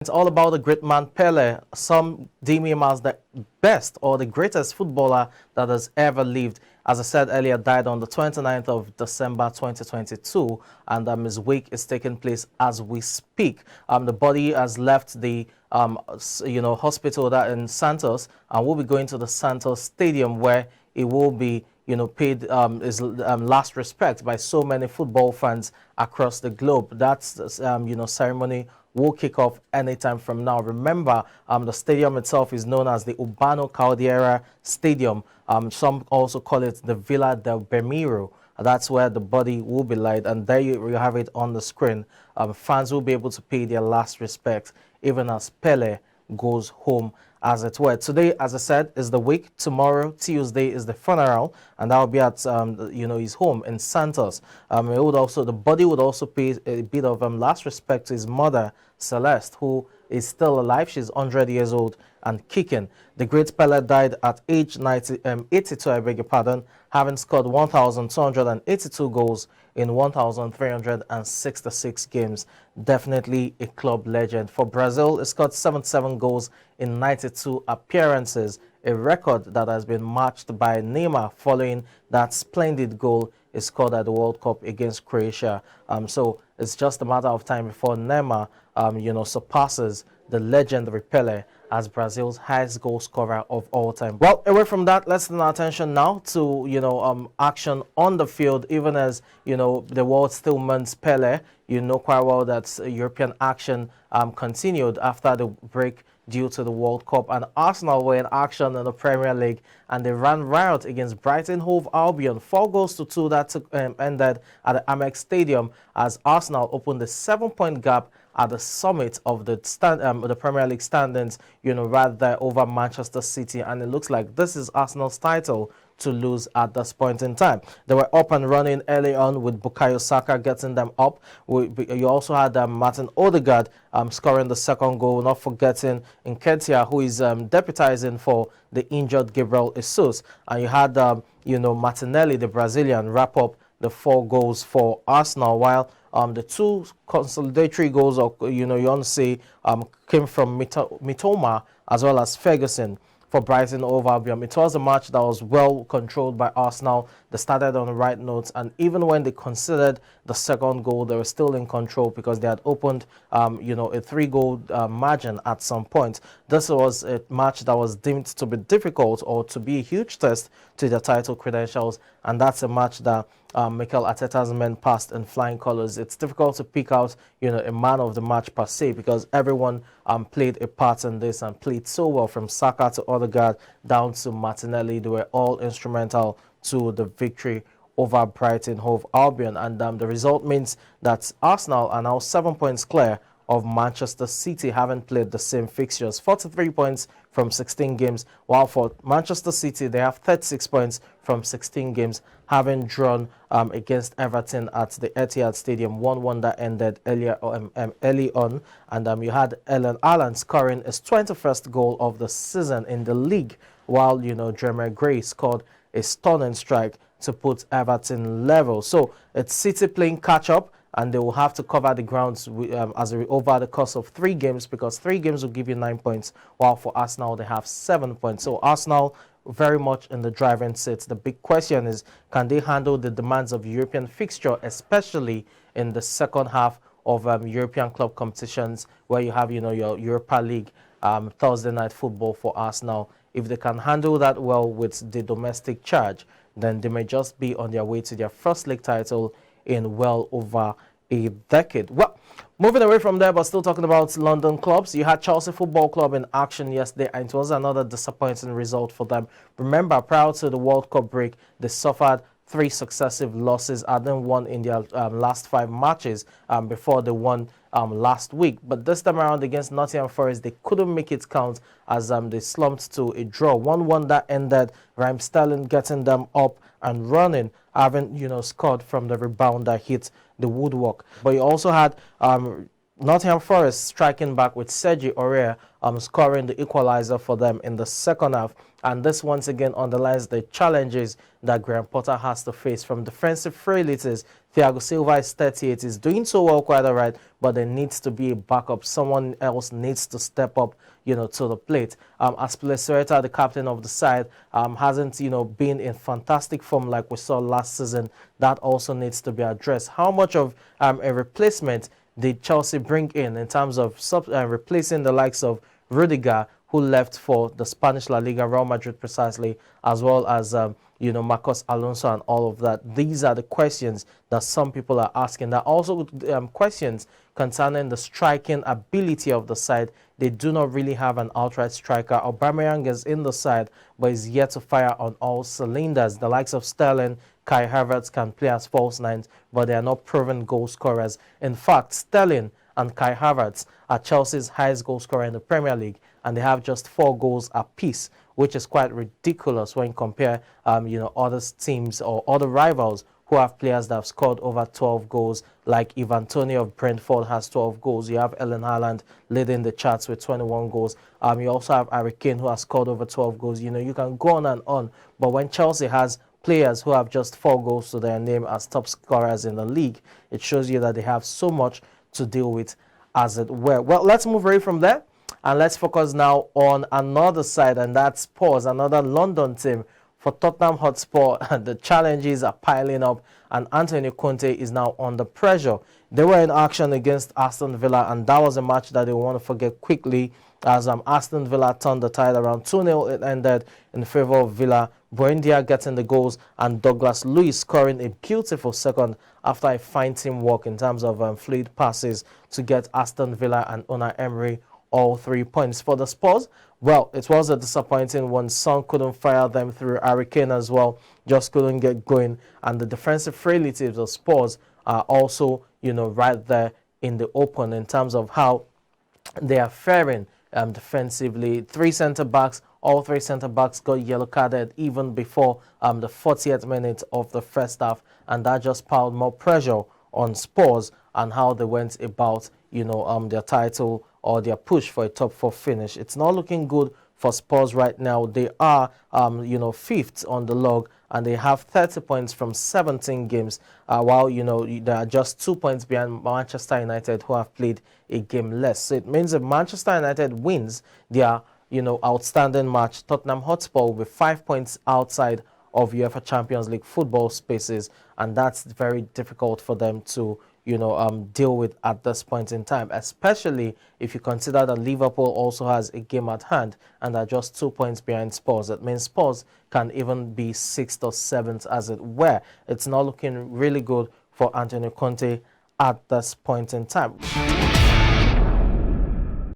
It's all about the great man Pele. Some deem him as the best or the greatest footballer that has ever lived. As I said earlier, died on the 29th of December 2022, and his wake is taking place as we speak. The body has left the hospital that in Santos, and will be going to the Santos Stadium where it will be paid his last respect by so many football fans across the globe. That's ceremony will kick off anytime from now. Remember, the stadium itself is known as the Urbano Caldeira Stadium. Some also call it the Villa del Belmiro. That's where the body will be laid, and there you have it on the screen. Fans will be able to pay their last respect, even as Pele goes home, as it were. Today, as I said, is the week. Tomorrow, Tuesday, is the funeral, and that will be at his home in Santos. The body would also pay a bit of last respect to his mother, Celeste, who is still alive. She's 100 years old and kicking. The great Pele died at age 82, I beg your pardon, having scored 1,282 goals in 1,366 games. Definitely a club legend. For Brazil, he scored 77 goals in 92 appearances, a record that has been matched by Neymar following that splendid goal he scored at the World Cup against Croatia. So it's just a matter of time before Neymar, surpasses the legendary Pele as Brazil's highest goal scorer of all time. Well, away from that, let's turn our attention now to action on the field. Even as the world still mourns Pele, you know quite well that European action continued after the break due to the World Cup, and Arsenal were in action in the Premier League, and they ran riot against Brighton Hove Albion. 4-2 that ended at the Amex Stadium as Arsenal opened the 7-point gap at the summit of the Premier League standings, right there over Manchester City, and it looks like this is Arsenal's title to lose at this point in time. They were up and running early on with Bukayo Saka getting them up. You also had Martin Odegaard scoring the second goal, not forgetting Nketiah, who is deputizing for the injured Gabriel Jesus. And you had Martinelli, the Brazilian, wrap up the 4 goals for Arsenal, while the 2 consolidatory goals, you want to say, came from Mitoma as well as Ferguson for Brighton over Albion. It was a match that was well controlled by Arsenal. They started on the right notes, and even when they considered the second goal, they were still in control because they had opened, a 3-goal margin at some point. This was a match that was deemed to be difficult or to be a huge test to their title credentials, and that's a match that Mikel Arteta's men passed in flying colors. It's difficult to pick out, a man of the match per se, because everyone played a part in this and played so well, from Saka to Odegaard down to Martinelli. They were all instrumental to the victory over Brighton Hove Albion, and the result means that Arsenal are now 7 points clear of Manchester City, having played the same fixtures. 43 points from 16 games, while for Manchester City, they have 36 points from 16 games, having drawn against Everton at the Etihad Stadium, 1-1 that ended early on. And you had Erling Haaland scoring his 21st goal of the season in the league, while, Jeremy Gray scored a stunning strike to put Everton level. So it's City playing catch-up, and they will have to cover the grounds over the course of 3 games, because 3 games will give you 9 points, while for Arsenal they have 7 points. So Arsenal very much in the driving seat. The big question is, can they handle the demands of European fixture, especially in the second half of European club competitions, where you have your Europa League, Thursday night football for Arsenal. If they can handle that well with the domestic charge, then they may just be on their way to their first league title in well over a decade. Well, moving away from there, but still talking about London clubs, you had Chelsea Football Club in action yesterday, and it was another disappointing result for them. Remember, prior to the World Cup break, they suffered 3 successive losses, and then won in their last 5 matches before they won last week. But this time around against Nottingham Forest, they couldn't make it count as they slumped to a draw. 1-1 that ended, Raheem Sterling getting them up and running, having scored from the rebound that hit the woodwork. But you also had Nottingham Forest striking back with Sergi Aurier scoring the equalizer for them in the second half. And this once again underlines the challenges that Graham Potter has to face from defensive frailties. Thiago Silva is 38, is doing so well, quite all right, but there needs to be a backup. Someone else needs to step up, to the plate. As Pele, the captain of the side, hasn't, been in fantastic form like we saw last season. That also needs to be addressed. How much of a replacement did Chelsea bring in terms of replacing the likes of Rudiger, who left for the Spanish La Liga, Real Madrid precisely, as well as Marcos Alonso and all of that? These are the questions that some people are asking. There are also questions concerning the striking ability of the side. They do not really have an outright striker. Aubameyang is in the side, but is yet to fire on all cylinders. The likes of Sterling, Kai Havertz can play as false nines, but they are not proven goal scorers. In fact, Sterling and Kai Havertz are Chelsea's highest goal scorer in the Premier League, and they have just 4 goals apiece, which is quite ridiculous when you compare, other teams or other rivals who have players that have scored over 12 goals, like Ivan Toney of Brentford has 12 goals. You have Erling Haaland leading the charts with 21 goals. You also have Harry Kane, who has scored over 12 goals. You can go on and on. But when Chelsea has players who have just 4 goals to their name as top scorers in the league, it shows you that they have so much to deal with, as it were. Well, let's move away from there, and let's focus now on another side, and that's Spurs, another London team. For Tottenham Hotspur, the challenges are piling up, and Antonio Conte is now under pressure. They were in action against Aston Villa, and that was a match that they want to forget quickly, as Aston Villa turned the tide around. 2-0 it ended in favor of Villa. Buendia getting the goals, and Douglas Luiz scoring a beautiful second after a fine teamwork in terms of fluid passes to get Aston Villa and Unai Emery all 3 points. For the Spurs, well, it was a disappointing one. Son couldn't fire them through. Harry Kane as well just couldn't get going. And the defensive frailties of Spurs are also, right there in the open in terms of how they are faring defensively. 3 centre-backs, all 3 centre-backs got yellow carded even before the 40th minute of the first half. And that just piled more pressure on Spurs and how they went about, their title or their push for a top 4 finish. It's not looking good for Spurs right now. They are, 5th on the log, and they have 30 points from 17 games, while, they are just 2 points behind Manchester United, who have played a game less. So it means if Manchester United wins their, outstanding match, Tottenham Hotspur will be 5 points outside of UEFA Champions League football spaces, and that's very difficult for them to deal with at this point in time, especially if you consider that Liverpool also has a game at hand and are just 2 points behind Spurs. That means Spurs can even be 6th or 7th, as it were. It's not looking really good for Antonio Conte at this point in time.